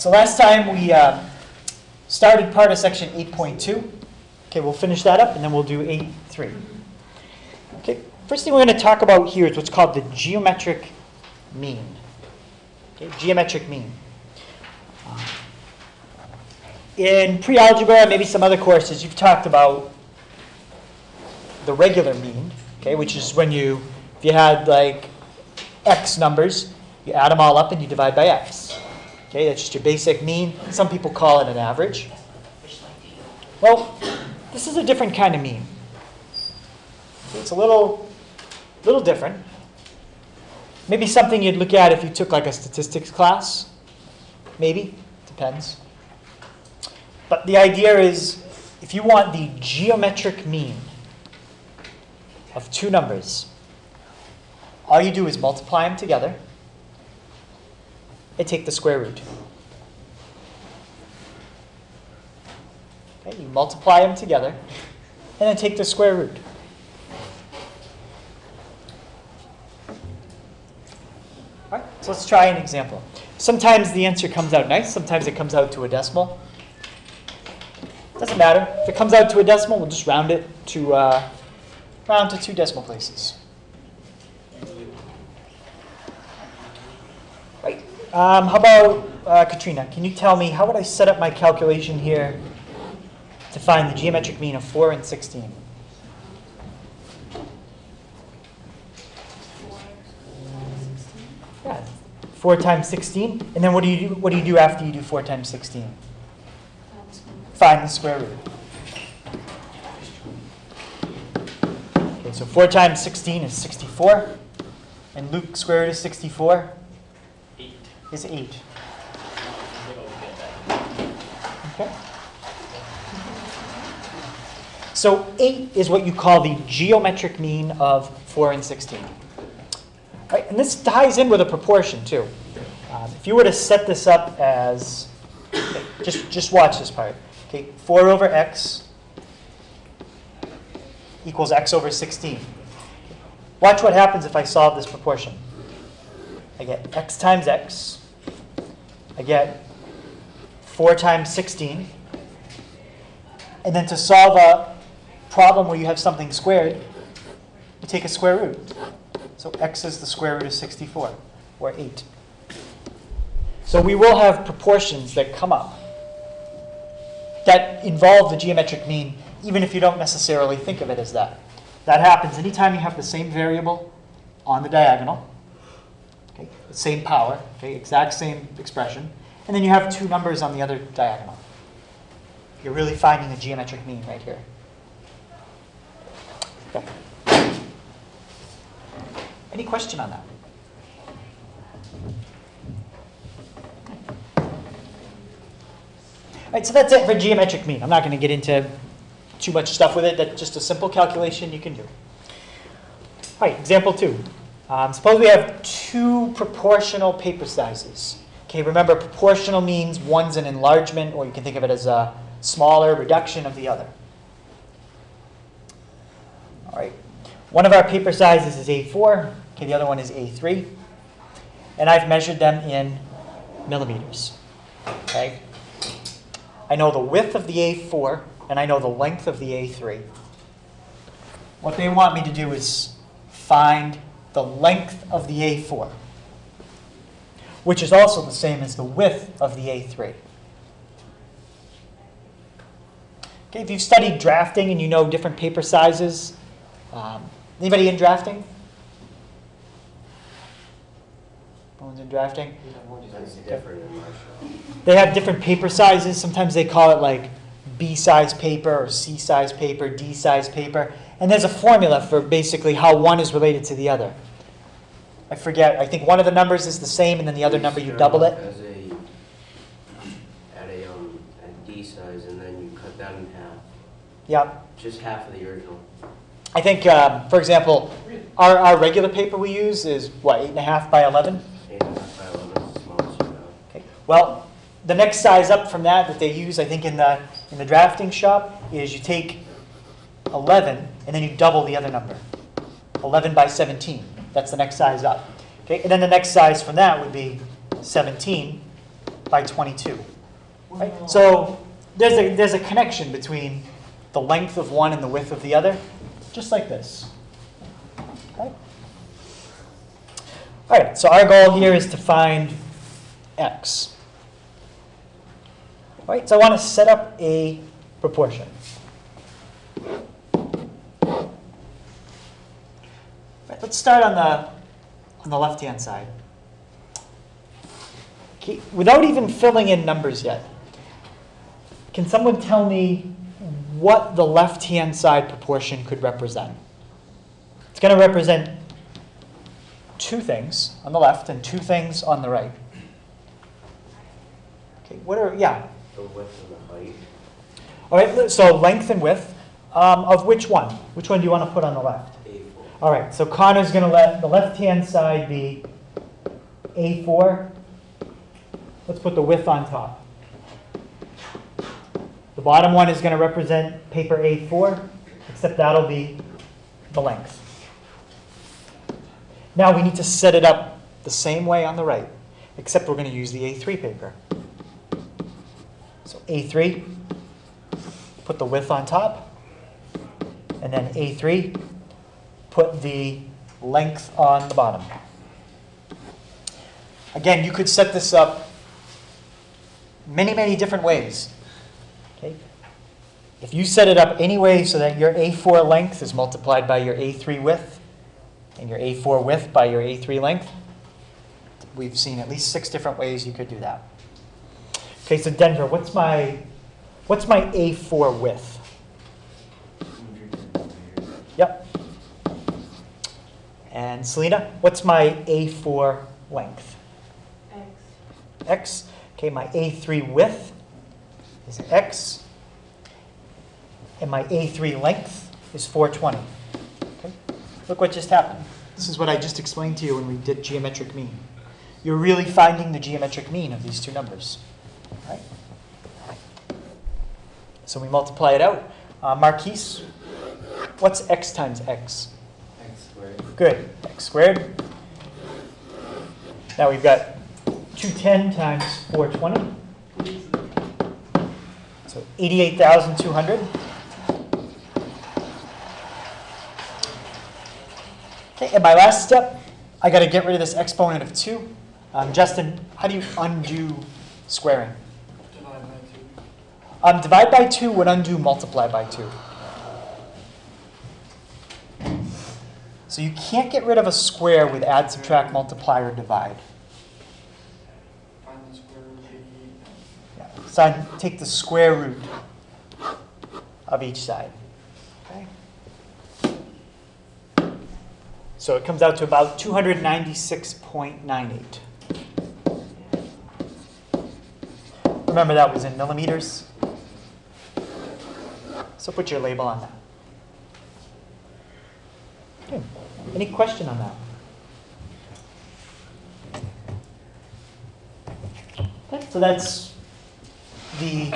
So last time we started part of section 8.2. Okay, we'll finish that up and then we'll do 8.3. Okay, first thing we're going to talk about here is what's called the geometric mean. Okay, geometric mean. In pre-algebra, maybe some other courses, you've talked about the regular mean, okay, which is when if you had like x numbers, you add them all up and you divide by x. Okay, that's just your basic mean. Some people call it an average. Well, this is a different kind of mean. It's a little different. Maybe something you'd look at if you took like a statistics class. Maybe, depends. But the idea is, if you want the geometric mean of two numbers, all you do is multiply them together and take the square root. Okay, you multiply them together and then take the square root. All right, so let's try an example. Sometimes the answer comes out nice, sometimes it comes out to a decimal. Doesn't matter. If it comes out to a decimal, we'll just round it to two decimal places. Right. How about Katrina? Can you tell me how would I set up my calculation here to find the geometric mean of 4 and 16? Yeah, 4 times 16. And then what do you do? What do you do after you do 4 times 16? Find the square root. Okay, so 4 times 16 is 64. And Luke's square root is 64. 8. Is 8. Okay. So 8 is what you call the geometric mean of 4 and 16. Right, and this ties in with a proportion too. If you were to set this up as, okay, just watch this part. Okay, 4 over x equals x over 16. Watch what happens if I solve this proportion. I get x times x. I get 4 times 16. And then to solve a problem where you have something squared, you take a square root. So x is the square root of 64, or 8. So we will have proportions that come up that involve the geometric mean, even if you don't necessarily think of it as that. That happens anytime you have the same variable on the diagonal, okay, the same power, okay, exact same expression, and then you have two numbers on the other diagonal. You're really finding the geometric mean right here. Okay. Any question on that? All right, so that's it for geometric mean. I'm not going to get into too much stuff with it. That's just a simple calculation you can do. All right, example 2. Suppose we have two proportional paper sizes. Okay, remember proportional means one's an enlargement, or you can think of it as a smaller reduction of the other. All right, one of our paper sizes is A4. Okay, the other one is A3. And I've measured them in millimeters. Okay. I know the width of the A4, and I know the length of the A3. What they want me to do is find the length of the A4, which is also the same as the width of the A3. Okay, if you've studied drafting and you know different paper sizes, anybody in drafting? No one's in drafting? They have different paper sizes. Sometimes they call it like B-size paper or C-size paper, D-size paper. And there's a formula for basically how one is related to the other. I forget. I think one of the numbers is the same, and then the other number you double it. At D size, and then you cut that in half. Yeah. Just half of the original. I think, for example, our regular paper we use is, what, 8.5 by 11? 8.5 by 11 is the smallest you have. Okay. Well, the next size up from that they use, I think, in the drafting shop is you take 11 and then you double the other number. 11 by 17. That's the next size up. Okay. And then the next size from that would be 17. by 22. Right? So there's a connection between the length of one and the width of the other, just like this. Okay? All right, so our goal here is to find x. All right, so I want to set up a proportion. Right, let's start on the left-hand side. Okay, without even filling in numbers yet, can someone tell me what the left-hand side proportion could represent? It's going to represent two things on the left and two things on the right. Okay, yeah. The width and the height. All right, so length and width of which one? Which one do you want to put on the left? A4. All right, so Connor's going to let the left-hand side be A4. Let's put the width on top. The bottom one is going to represent paper A4, except that'll be the length. Now we need to set it up the same way on the right, except we're going to use the A3 paper. So A3, put the width on top, and then A3, put the length on the bottom. Again, you could set this up many, many different ways. Okay? If you set it up any way so that your A4 length is multiplied by your A3 width, and your A4 width by your A3 length, we've seen at least 6 different ways you could do that. Okay, so Denver, what's my A4 width? Yep. And Selena, what's my A4 length? X. X. Okay, my A3 width is X. And my A3 length is 420. Okay? Look what just happened. This is what I just explained to you when we did geometric mean. You're really finding the geometric mean of these two numbers. Right? So we multiply it out. Marquise, what's x times x? X squared. Good. X squared. Now we've got 210 times 420. So 88,200. Okay, and my last step, I got to get rid of this exponent of 2. Justin, how do you undo squaring? Divide by 2 would undo multiply by 2. So you can't get rid of a square with add, subtract, multiply, or divide. Find the square root of 88. Yeah. So take the square root of each side. Okay. So it comes out to about 296.98. Remember that was in millimeters. So put your label on that. Okay. Any question on that? Okay, so that's the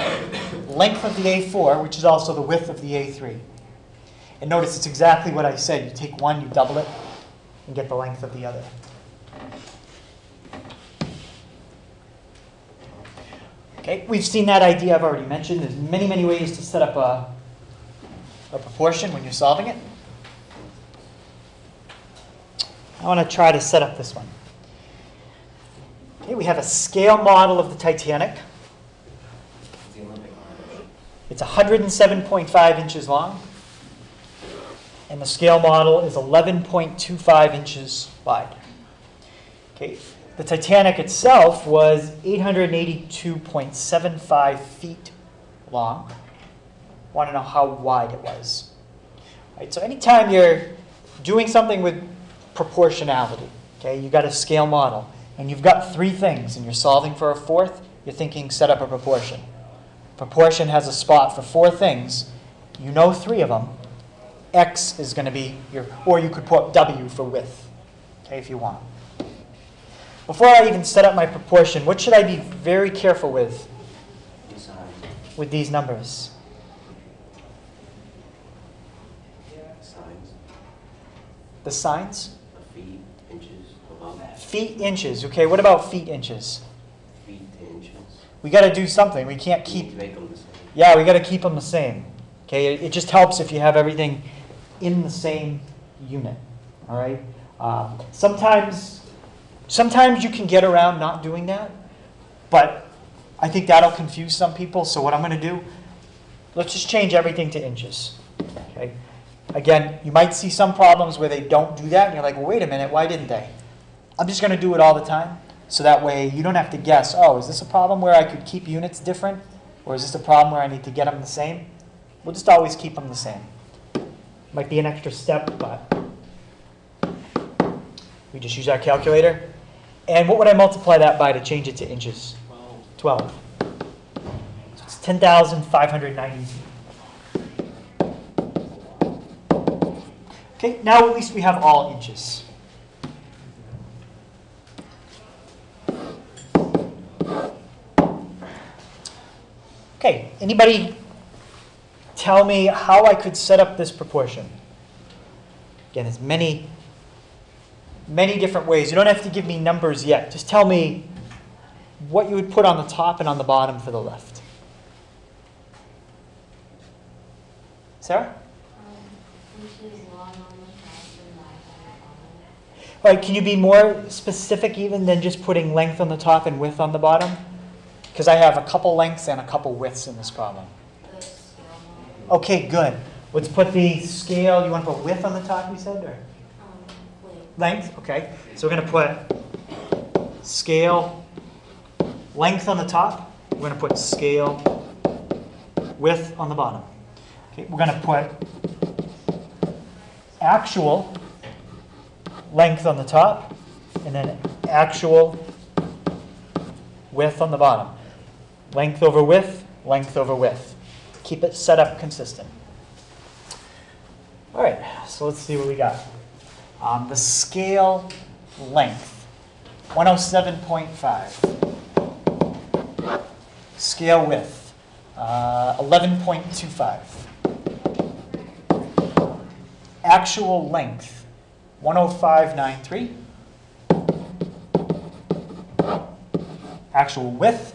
length of the A4, which is also the width of the A3. And notice it's exactly what I said. You take one, you double it, and get the length of the other. Okay, we've seen that idea I've already mentioned. There's many, many ways to set up a proportion when you're solving it. I want to try to set up this one. Okay, we have a scale model of the Titanic. The Olympic model. It's 107.5 inches long. And the scale model is 11.25 inches wide. Okay, the Titanic itself was 882.75 feet long. Want to know how wide it was. Right, so anytime you're doing something with proportionality, okay, you've got a scale model, and you've got 3 things, and you're solving for a 4th, you're thinking set up a proportion. Proportion has a spot for 4 things. You know 3 of them. X is going to be your, or you could put W for width, okay, if you want. Before I even set up my proportion, what should I be very careful with these numbers? Signs. The signs? Feet, inches, above. Feet, inches. Okay, what about feet, inches? feet to inches. We got to do something. We can't You need keep, to make them the same. yeah, we got to keep them the same. Okay, it just helps if you have everything in the same unit. All right. Sometimes you can get around not doing that, but I think that'll confuse some people. So what I'm going to do, let's just change everything to inches. Okay. Again, you might see some problems where they don't do that, and you're like, well, wait a minute, why didn't they? I'm just going to do it all the time, so that way you don't have to guess, oh, is this a problem where I could keep units different, or is this a problem where I need to get them the same? We'll just always keep them the same. Might be an extra step, but we just use our calculator. And what would I multiply that by to change it to inches? 12. So it's 10,590. Okay, now at least we have all inches. Okay, anybody tell me how I could set up this proportion? Again, there's many different ways. You don't have to give me numbers yet. Just tell me what you would put on the top and on the bottom for the left. Sarah? All right, can you be more specific even than just putting length on the top and width on the bottom? Because I have a couple lengths and a couple widths in this problem. Okay, good. Let's put the scale. You want to put width on the top, you said? Or? Length? Okay. So we're going to put scale length on the top. We're going to put scale width on the bottom. Okay, we're going to put actual length on the top and then actual width on the bottom. Length over width, length over width. Keep it set up consistent. All right, so let's see what we got. The scale length, 107.5. Scale width, 11.25. Actual length, 105.93. Actual width,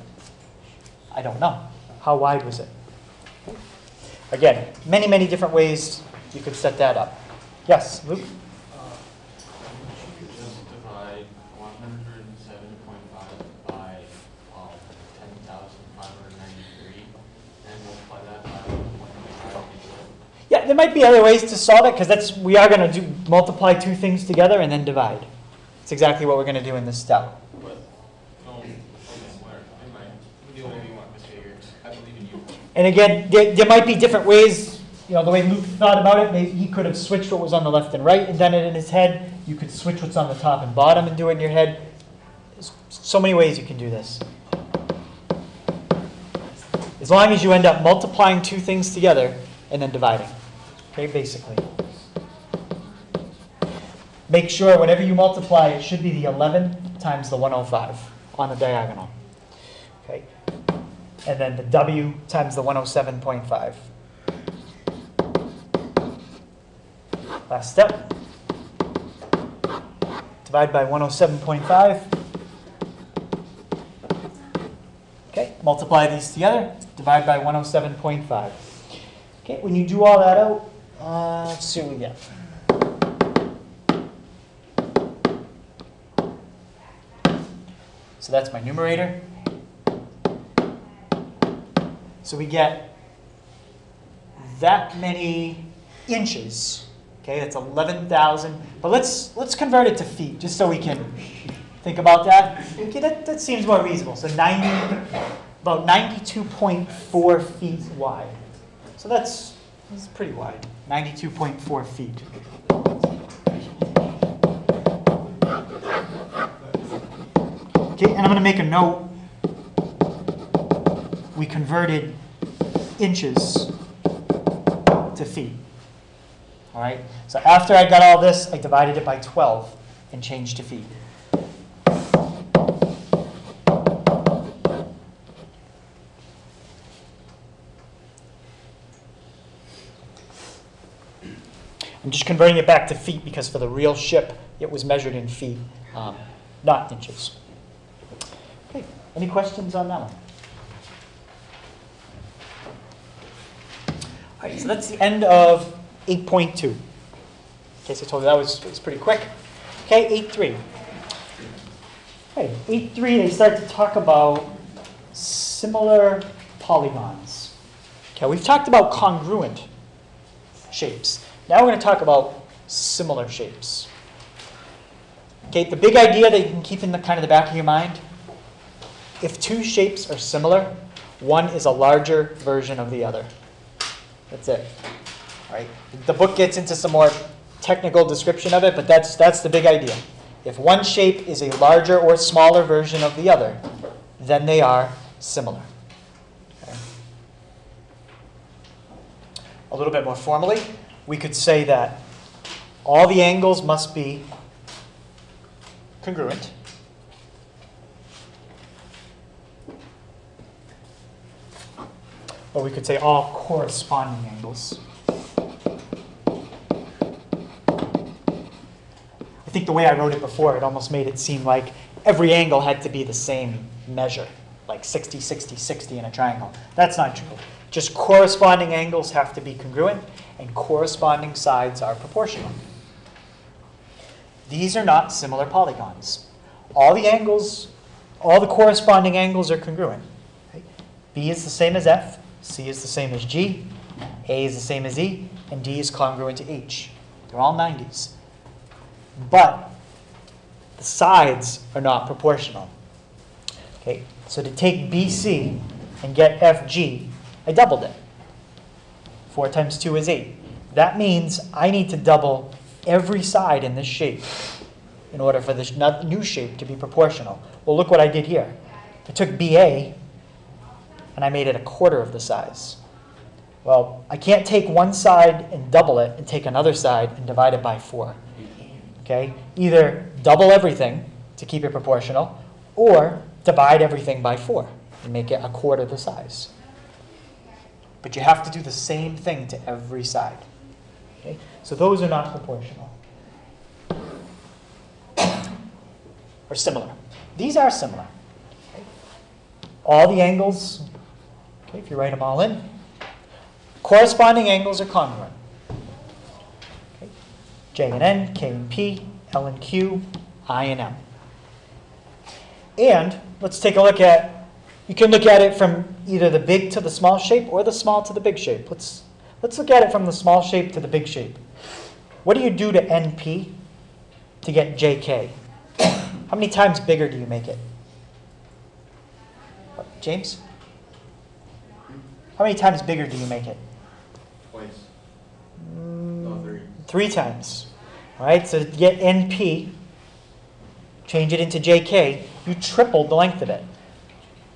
I don't know. How wide was it? Again, many different ways you could set that up. Yes, Luke? You could just divide 107.5 by 10,593 and multiply that by 1.5. Yeah, there might be other ways to solve it because we are going to multiply two things together and then divide. It's exactly what we're going to do in this step. And again, there might be different ways. You know, the way Luke thought about it, maybe he could have switched what was on the left and right and done it in his head. You could switch what's on the top and bottom and do it in your head. There's so many ways you can do this. As long as you end up multiplying two things together and then dividing. Okay, basically. Make sure whenever you multiply, it should be the 11 times the 105 on the diagonal. Okay. And then the W times the 107.5. Last step. Divide by 107.5. Okay, multiply these together. Divide by 107.5. Okay, when you do all that out, let's see what we get. So that's my numerator. So we get that many inches. Okay, that's 11,000. But let's convert it to feet, just so we can think about that. Okay, that seems more reasonable. So about 92.4 feet wide. So that's pretty wide. 92.4 feet. Okay, and I'm going to make a note. We converted inches to feet. All right, so after I got all this, I divided it by 12 and changed to feet. I'm just converting it back to feet because for the real ship, it was measured in feet, not inches. Okay. Any questions on that one? All right, so that's the end of 8.2. In case I told you that was pretty quick. Okay, 8.3. Okay, 8.3, they start to talk about similar polygons. Okay, we've talked about congruent shapes. Now we're going to talk about similar shapes. Okay, the big idea that you can keep in the kind of the back of your mind, if two shapes are similar, one is a larger version of the other. That's it. All right. The book gets into some more technical description of it, but that's the big idea. If one shape is a larger or smaller version of the other, then they are similar. Okay. A little bit more formally, we could say that all the angles must be congruent. Or we could say all corresponding angles. I think the way I wrote it before, it almost made it seem like every angle had to be the same measure, like 60, 60, 60 in a triangle. That's not true. Just corresponding angles have to be congruent, and corresponding sides are proportional. These are not similar polygons. All the angles, all the corresponding angles are congruent. Okay? B is the same as F, C is the same as G, A is the same as E, and D is congruent to H. They're all 90s. But the sides are not proportional. Okay, so to take BC and get FG, I doubled it. 4 times 2 is 8. That means I need to double every side in this shape in order for this new shape to be proportional. Well, look what I did here. I took BA and I made it a quarter of the size. Well, I can't take one side and double it and take another side and divide it by 4. Okay? Either double everything to keep it proportional, or divide everything by 4 and make it a quarter the size. But you have to do the same thing to every side. Okay? So those are not proportional. Or similar. These are similar. Okay? All the angles, okay, if you write them all in, corresponding angles are congruent. Okay? J and N, K and P, L and Q, I and M. And let's take a look at, you can look at it from either the big to the small shape or the small to the big shape. Let's look at it from the small shape to the big shape. What do you do to NP to get JK? How many times bigger do you make it? James? How many times bigger do you make it? Twice. No, 3. 3 times. All right, so to get NP, change it into JK, you tripled the length of it.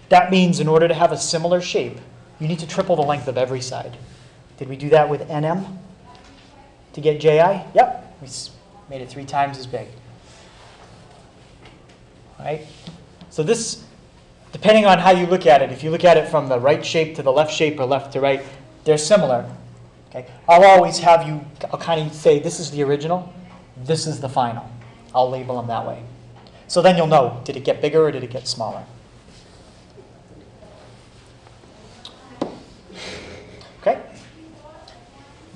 That means in order to have a similar shape, you need to triple the length of every side. Did we do that with NM to get JI? Yep, we made it 3 times as big. All right, so this, depending on how you look at it, if you look at it from the right shape to the left shape or left to right, they're similar. Okay, I'll always have you, I'll kind of say this is the original, this is the final. I'll label them that way. So then you'll know, did it get bigger or did it get smaller? Okay,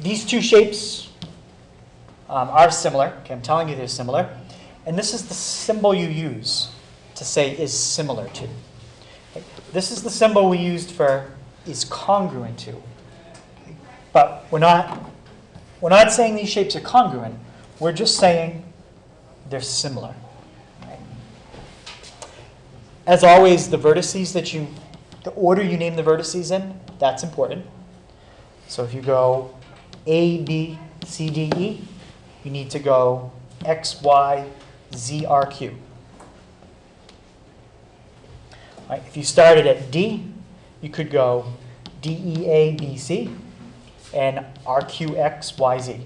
these two shapes are similar. Okay, I'm telling you they're similar. And this is the symbol you use to say is similar to. Okay. This is the symbol we used for is congruent to. Okay. But we're not saying these shapes are congruent. We're just saying they're similar. Right. As always, the vertices the order you name the vertices in, that's important. So if you go A, B, C, D, E, you need to go X, Y, Z, R, Q. Right, if you started at D, you could go D, E, A, B, C, and R, Q, X, Y, Z.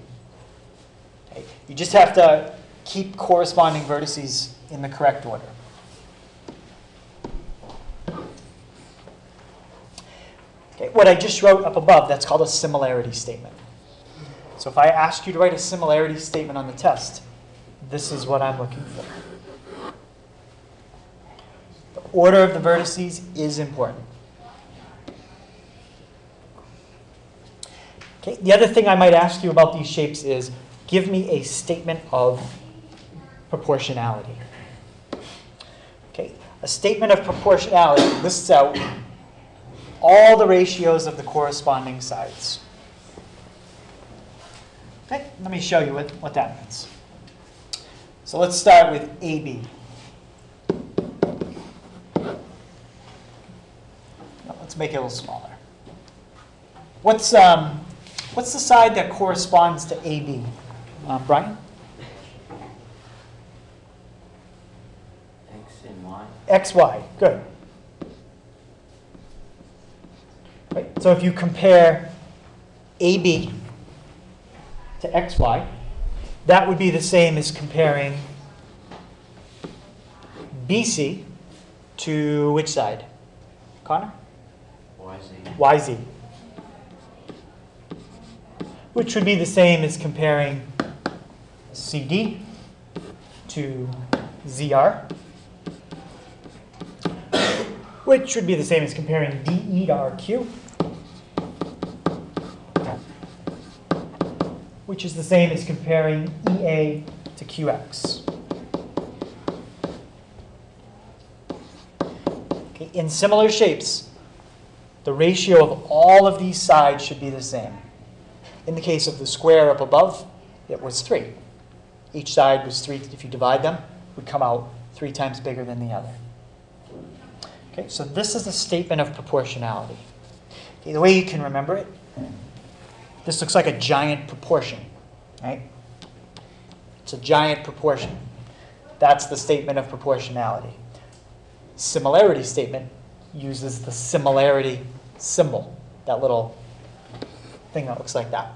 Okay, you just have to keep corresponding vertices in the correct order. Okay, what I just wrote up above, that's called a similarity statement. So if I ask you to write a similarity statement on the test, this is what I'm looking for. order of the vertices is important. Okay, the other thing I might ask you about these shapes is, give me a statement of proportionality. Okay, a statement of proportionality lists out all the ratios of the corresponding sides. Okay, let me show you what that means. So let's start with AB. Now, let's make it a little smaller. What's the side that corresponds to AB? Brian? X and Y. XY, good. Right, so if you compare AB to XY, that would be the same as comparing BC to which side? Connor? YZ. YZ. Which would be the same as comparing CD to ZR. Which would be the same as comparing DE to RQ. Which is the same as comparing EA to QX. Okay, in similar shapes, the ratio of all of these sides should be the same. In the case of the square up above, it was 3. Each side was 3. If you divide them, it would come out 3 times bigger than the other. Okay, so this is a statement of proportionality. Okay, the way you can remember it, this looks like a giant proportion, right? It's a giant proportion. That's the statement of proportionality. Similarity statement uses the similarity symbol, that little thing that looks like that.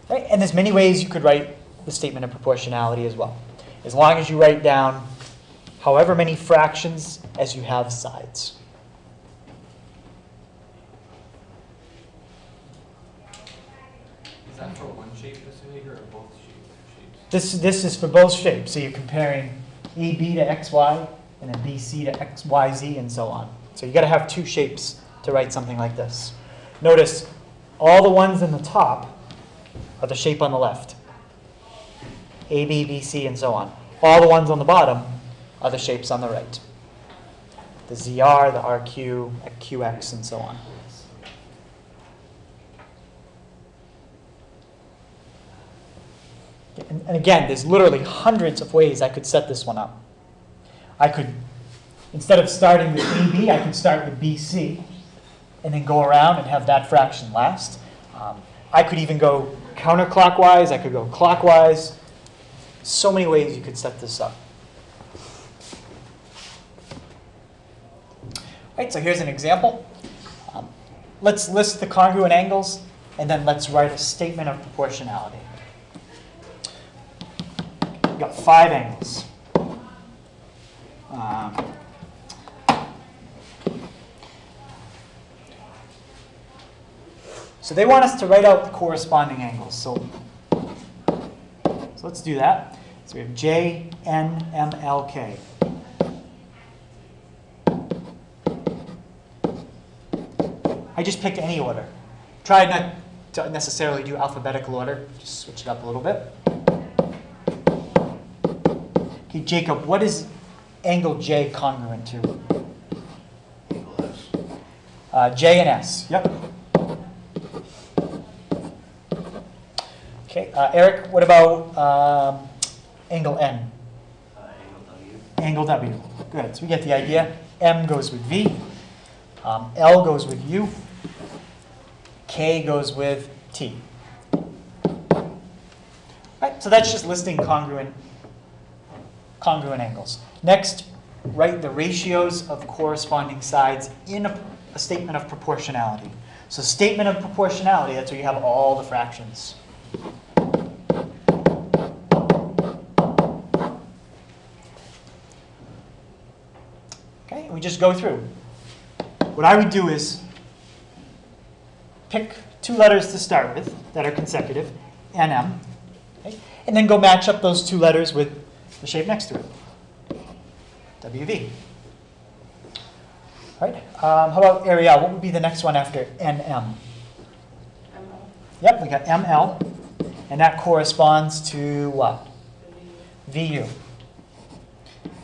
Right? And there's many ways you could write the statement of proportionality as well, as long as you write down however many fractions as you have sides. Is that for one shape, Mr. Hager, or both shapes? This is for both shapes. So you're comparing AB to XY and then BC to XYZ and so on. So you've got to have 2 shapes to write something like this. Notice all the ones in the top are the shape on the left. AB, BC, and so on. All the ones on the bottom are the shapes on the right. The ZR, the RQ, QX, and so on. And again, there's literally hundreds of ways I could set this one up. I could, instead of starting with AB, I could start with BC and then go around and have that fraction last. I could even go counterclockwise. I could go clockwise. So many ways you could set this up. Right, so here's an example. Let's list the congruent angles, and then let's write a statement of proportionality. We've got 5 angles. So they want us to write out the corresponding angles. So let's do that. So we have J, N, M, L, K. I just picked any order. Try not to necessarily do alphabetical order. Just switch it up a little bit. Okay, Jacob, what is angle J congruent to? Angle S. J and S. Yep. Okay, Eric, what about angle N? Angle W. Angle W. Good. So we get the idea. M goes with V. L goes with U. K goes with T. Right, so that's just listing congruent angles. Next, write the ratios of corresponding sides in a statement of proportionality. So statement of proportionality, that's where you have all the fractions. Okay, and we just go through. What I would do is pick 2 letters to start with that are consecutive, N, M, okay? And then go match up those 2 letters with the shape next to it. WV. All right, how about Ariel? What would be the next one after NM? Yep, we got ML, and that corresponds to what? VU.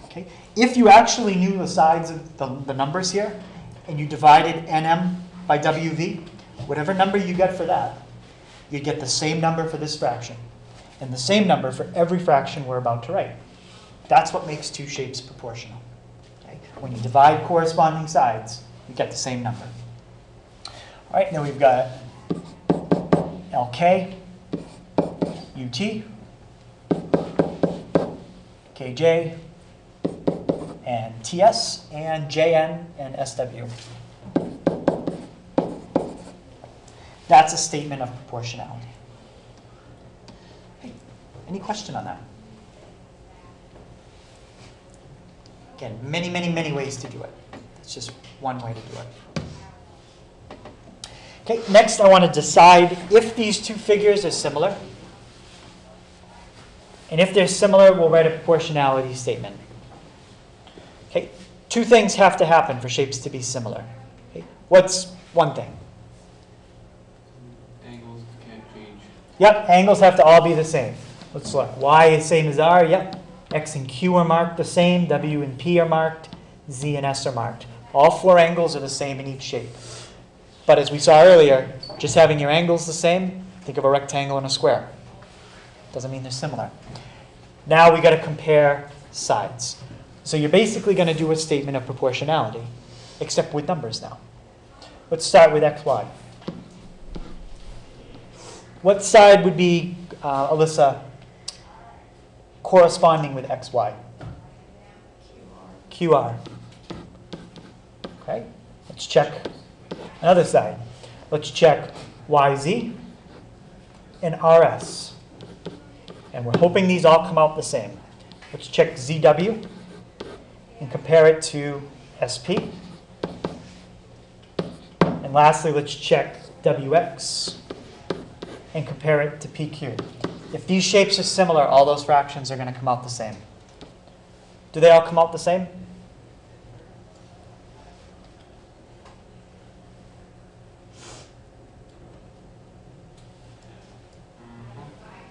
Okay. If you actually knew the sides of the numbers here, and you divided NM by WV, whatever number you get for that, you'd get the same number for this fraction, and the same number for every fraction we're about to write. That's what makes two shapes proportional. Okay. When you divide corresponding sides, you get the same number. All right, now we've got LK, UT, KJ, and TS, and JN, and SW. That's a statement of proportionality. Hey, any question on that? Again, many, many, many ways to do it. It's just one way to do it. Okay, next I want to decide if these two figures are similar. And if they're similar, we'll write a proportionality statement. Okay, two things have to happen for shapes to be similar. Okay, what's one thing? Angles can't change. Yep, angles have to all be the same. Let's look. Y is same as R. Yep. X and Q are marked the same. W and P are marked. Z and S are marked. All four angles are the same in each shape. But as we saw earlier, just having your angles the same, think of a rectangle and a square. Doesn't mean they're similar. Now we got to compare sides. So you're basically going to do a statement of proportionality, except with numbers now. Let's start with XY. What side would be, Alyssa, corresponding with XY? QR. Okay, let's check another side. Let's check YZ and RS. And we're hoping these all come out the same. Let's check ZW and compare it to SP. And lastly, let's check WX and compare it to PQ. If these shapes are similar, all those fractions are going to come out the same. Do they all come out the same?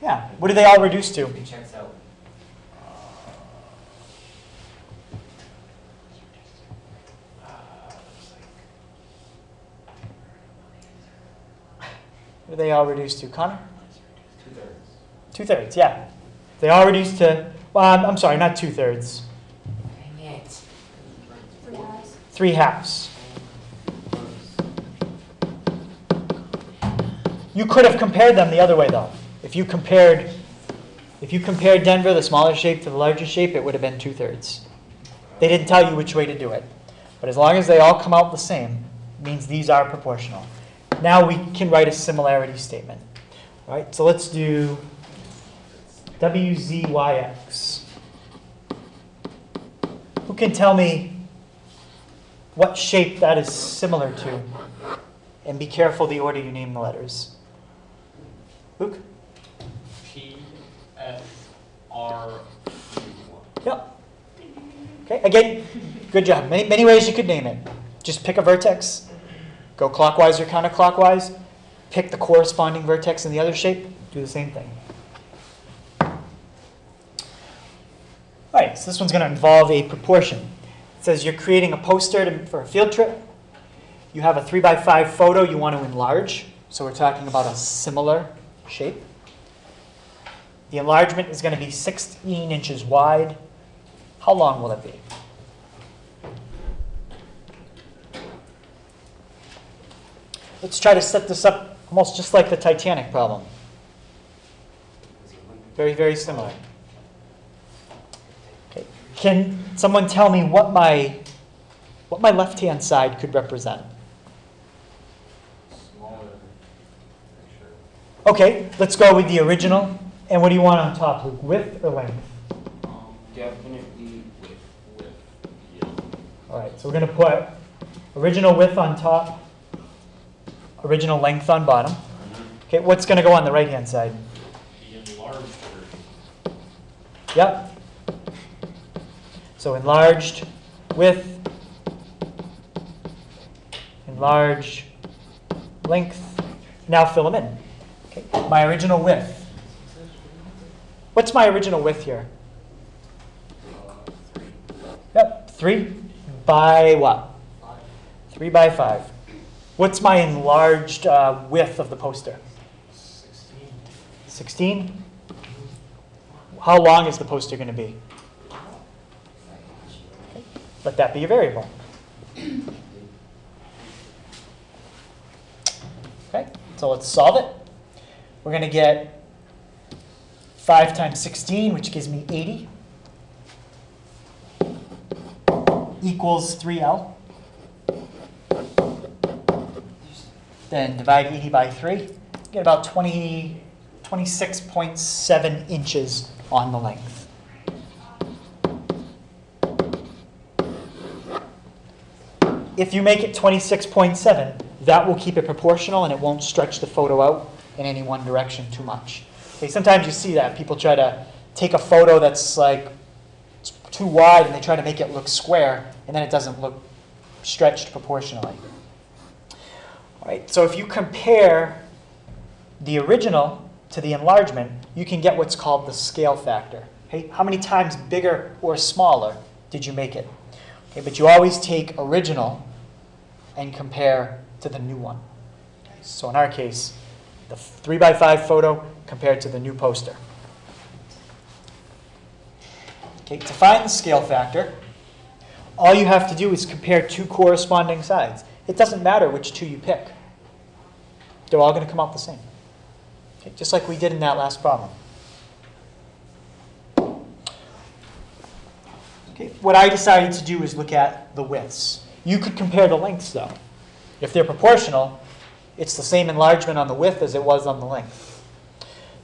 Yeah. What do they all reduce to? It checks out. What do they all reduce to, Connor? 2/3. 2/3, yeah. They all reduce to, well, I'm sorry, not 2/3. Dang it. 3/2. You could have compared them the other way, though. If you compared Denver, the smaller shape, to the larger shape, it would have been 2/3. They didn't tell you which way to do it. But as long as they all come out the same, it means these are proportional. Now we can write a similarity statement. All right, so let's do WZYX. Who can tell me what shape that is similar to? And be careful the order you name the letters. Luke? PSR. Yep. Okay, again, good job. Many ways you could name it. Just pick a vertex, go clockwise or counterclockwise, pick the corresponding vertex in the other shape, do the same thing. All right, so this one's going to involve a proportion. It says you're creating a poster for a field trip. You have a 3x5 photo you want to enlarge. So we're talking about a similar shape. The enlargement is going to be 16 inches wide. How long will it be? Let's try to set this up almost just like the Titanic problem. Very, very similar. Okay. Can someone tell me what my left-hand side could represent? Smaller picture. Okay, let's go with the original. And what do you want on top, Luke? Width or length? Definitely with. Yeah. All right, so we're going to put original width on top, original length on bottom. Okay, what's going to go on the right-hand side? The enlarged version. Yep. So enlarged width, enlarge length. Now fill them in. Okay. My original width. What's my original width here? 3. Yep, 3 by what? 3 by 5. What's my enlarged width of the poster? 16. How long is the poster going to be? Okay. Let that be a variable. Okay, so let's solve it. We're going to get 5 times 16, which gives me 80, equals 3L. Then divide 80 by 3. Get about 26.7 inches on the length. If you make it 26.7, that will keep it proportional and it won't stretch the photo out in any one direction too much. Okay, sometimes you see that. People try to take a photo that's like too wide and they try to make it look square, and then it doesn't look stretched proportionally. All right, so if you compare the original to the enlargement, you can get what's called the scale factor. Okay, how many times bigger or smaller did you make it? Okay, but you always take original and compare to the new one. Okay, so in our case, the 3 by 5 photo compared to the new poster. Okay, to find the scale factor, all you have to do is compare 2 corresponding sides. It doesn't matter which 2 you pick. They're all going to come out the same. Okay, just like we did in that last problem. Okay, what I decided to do is look at the widths. You could compare the lengths, though. If they're proportional, it's the same enlargement on the width as it was on the length.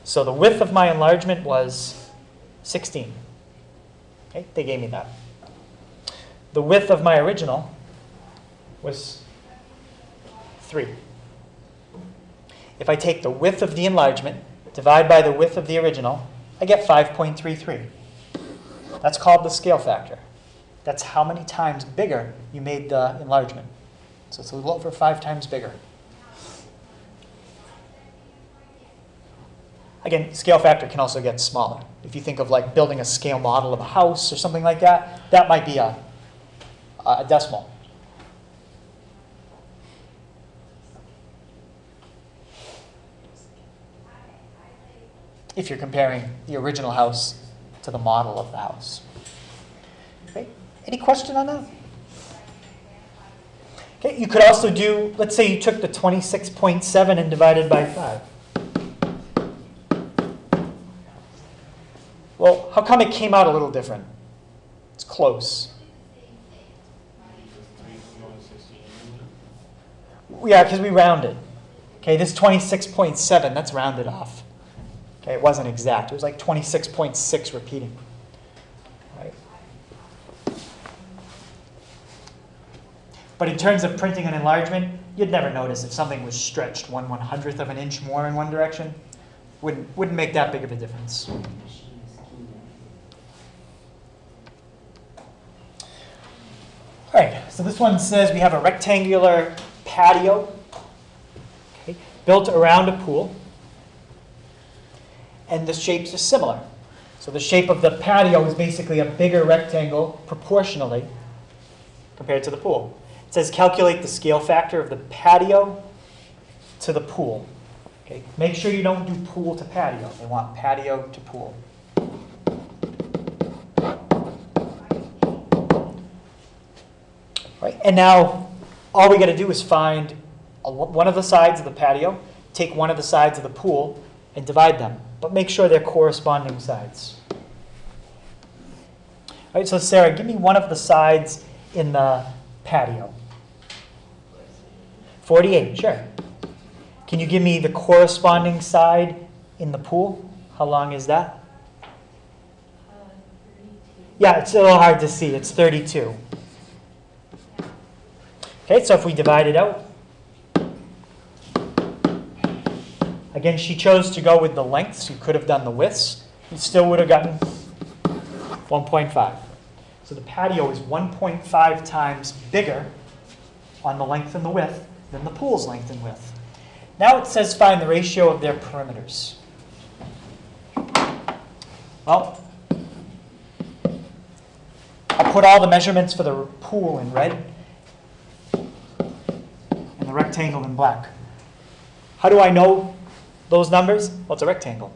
So the width of my enlargement was 16. Okay, they gave me that. The width of my original was 3. If I take the width of the enlargement, divide by the width of the original, I get 5.33. That's called the scale factor. That's how many times bigger you made the enlargement. So it's a little over 5 times bigger. Again, scale factor can also get smaller. If you think of like building a scale model of a house or something like that, that might be a decimal. If you're comparing the original house to the model of the house. Okay. Any question on that? Okay, you could also do, let's say you took the 26.7 and divided by 5. Well, how come it came out a little different? It's close. Yeah, because we rounded. Okay, this 26.7, that's rounded off. Okay, it wasn't exact. It was like 26.6 repeating. Right? But in terms of printing an enlargement, you'd never notice if something was stretched 1/100th of an inch more in one direction. Wouldn't make that big of a difference. All right, so this one says we have a rectangular patio, okay, built around a pool, and the shapes are similar. So the shape of the patio is basically a bigger rectangle proportionally compared to the pool. It says calculate the scale factor of the patio to the pool. Okay, make sure you don't do pool to patio. They want patio to pool. Right, and now all we got to do is find one of the sides of the patio, take one of the sides of the pool, and divide them. But make sure they're corresponding sides. All right, so Sarah, give me one of the sides in the patio. 48, sure. Can you give me the corresponding side in the pool? How long is that? 32. Yeah, it's a little hard to see. It's 32. Okay, so if we divide it out, again, she chose to go with the lengths. You could have done the widths. You still would have gotten 1.5. So the patio is 1.5 times bigger on the length and the width than the pool's length and width. Now it says find the ratio of their perimeters. Well, I'll put all the measurements for the pool in red and the rectangle in black. How do I know those numbers? Well, it's a rectangle.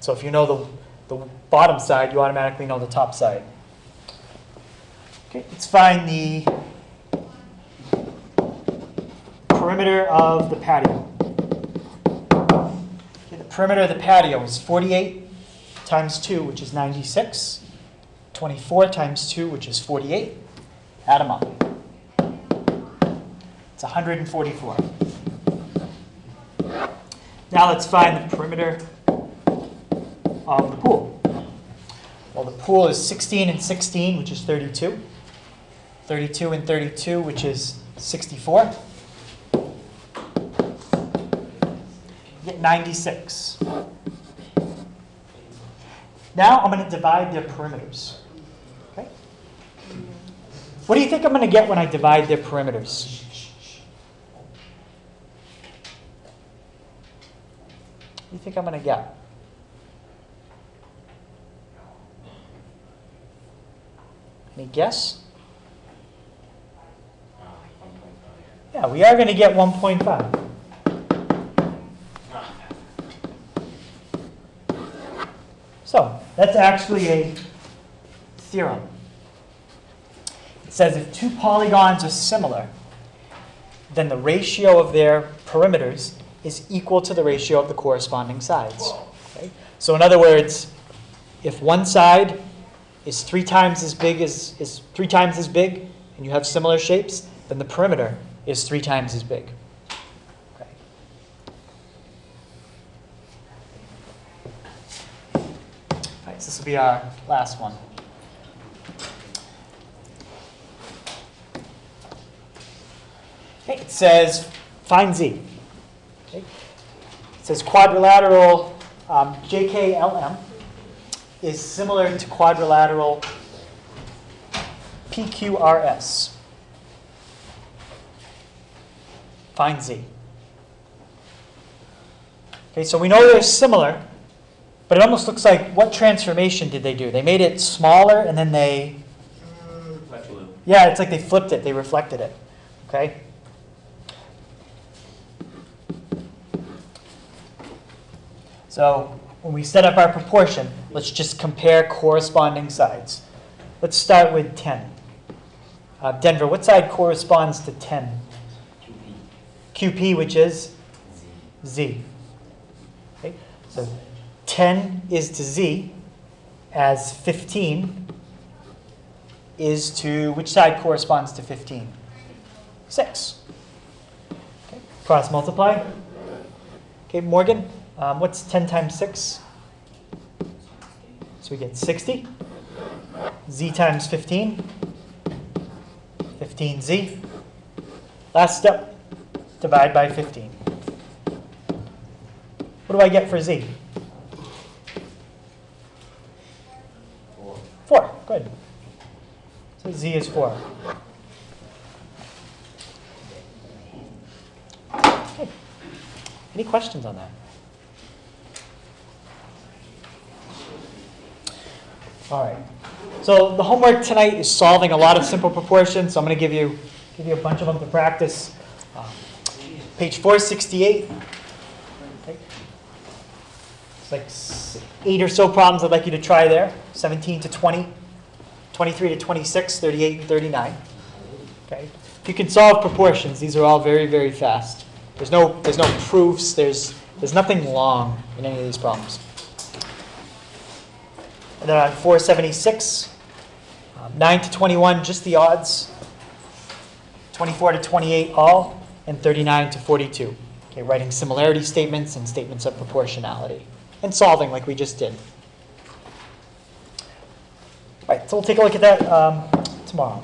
So if you know the bottom side, you automatically know the top side. Okay, let's find the perimeter of the patio. Okay, the perimeter of the patio is 48 times 2, which is 96. 24 times 2, which is 48. Add them up. It's 144. Now let's find the perimeter of the pool. Well, the pool is 16 and 16, which is 32. 32 and 32, which is 64. You get 96. Now I'm going to divide their perimeters. Okay? What do you think I'm going to get when I divide their perimeters? What do you think I'm going to get? Any guess? Yeah, we are going to get 1.5. So that's actually a theorem. It says if two polygons are similar, then the ratio of their perimeters is equal to the ratio of the corresponding sides. Okay? So in other words, if one side is 3 times as big and you have similar shapes, then the perimeter is 3 times as big. Okay. All right, so this will be our last one. Okay, it says find z. Okay. It says quadrilateral JKLM is similar to quadrilateral PQRS. Find z. Okay, so we know they're similar, but it almost looks like, what transformation did they do? They made it smaller and then they... Yeah, it's like they flipped it, they reflected it. Okay? So when we set up our proportion, let's just compare corresponding sides. Let's start with 10. Denver, what side corresponds to 10? QP, which is? Z. Okay? So 10 is to Z as 15 is to, which side corresponds to 15? 6. Okay. Cross multiply. Okay, Morgan, what's 10 times 6? So we get 60. Z times 15. 15Z. Last step. Divide by 15. What do I get for z? 4. Good. So z is 4. Okay. Any questions on that? All right. So the homework tonight is solving a lot of simple proportions. So I'm going to give you a bunch of them to practice. Page 468. Okay. It's like 8 or so problems I'd like you to try there. 17 to 20, 23 to 26, 38 and 39. Okay. If you can solve proportions, these are all very, very fast. There's no proofs. There's nothing long in any of these problems. And then on 476, 9 to 21, just the odds. 24 to 28, all. And 39 to 42. Okay, writing similarity statements and statements of proportionality. And solving like we just did. All right, so we'll take a look at that tomorrow.